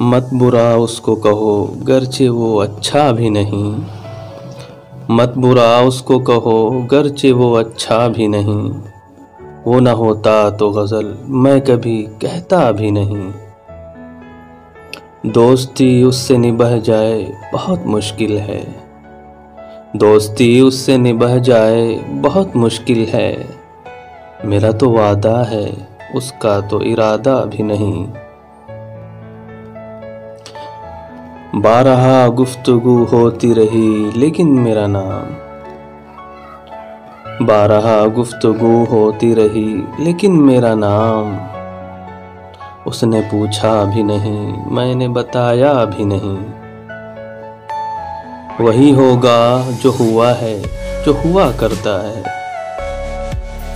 मत बुरा उसको कहो गरचे वो अच्छा भी नहीं। मत बुरा उसको कहो गरचे वो अच्छा भी नहीं। वो न होता तो गज़ल मैं कभी कहता भी नहीं। दोस्ती उससे निभह जाए बहुत मुश्किल है। दोस्ती उससे निभह जाए बहुत मुश्किल है। मेरा तो वादा है उसका तो इरादा भी नहीं। बारहा गुफ्तगू होती रही लेकिन मेरा नाम। बारहा गुफ्तगू होती रही लेकिन मेरा नाम। उसने पूछा भी नहीं मैंने बताया भी नहीं। वही होगा जो हुआ है जो हुआ करता है।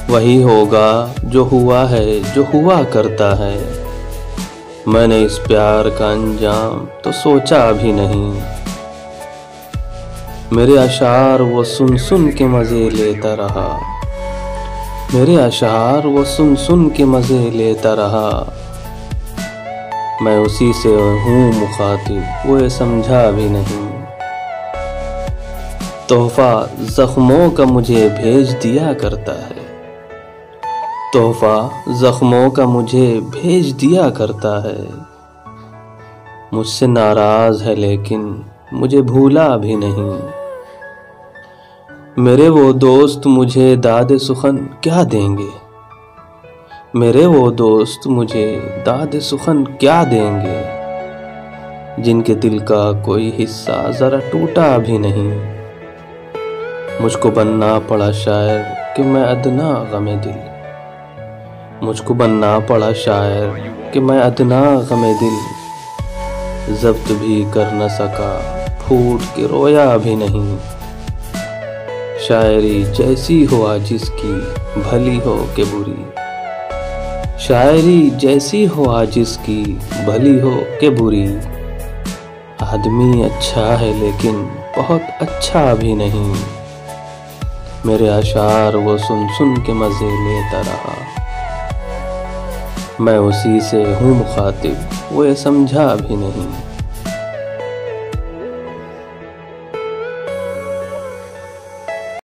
वही होगा जो हुआ है जो हुआ करता है। मैंने इस प्यार का अंजाम तो सोचा भी नहीं। मेरे अशार वो सुन सुन के मज़े लेता रहा। मेरे अशार वो सुन सुन के मज़े लेता रहा। मैं उसी से हूँ मुखातिब वो ये समझा भी नहीं। तोहफा ज़ख्मों का मुझे भेज दिया करता है। तोहफा ज़ख्मों का मुझे भेज दिया करता है। मुझसे नाराज़ है लेकिन मुझे भूला भी नहीं। मेरे वो दोस्त मुझे दाद सुखन क्या देंगे। मेरे वो दोस्त मुझे दाद सुखन क्या देंगे। जिनके दिल का कोई हिस्सा ज़रा टूटा भी नहीं। मुझको बनना पड़ा शायर कि मैं अदना गमे दिल। मुझको बनना पड़ा शायर कि मैं अदना गमे दिल। ज़ब्त भी कर न सका फूट के रोया भी नहीं। शायरी जैसी हो आजिज़ की भली हो के बुरी। शायरी जैसी हो आजिज़ की भली हो के बुरी। आदमी अच्छा है लेकिन बहुत अच्छा भी नहीं। मेरे अशार वो सुन सुन के मज़े लेता रहा। मैं उसी से हूँ मुखातिब वो ये समझा भी नहीं।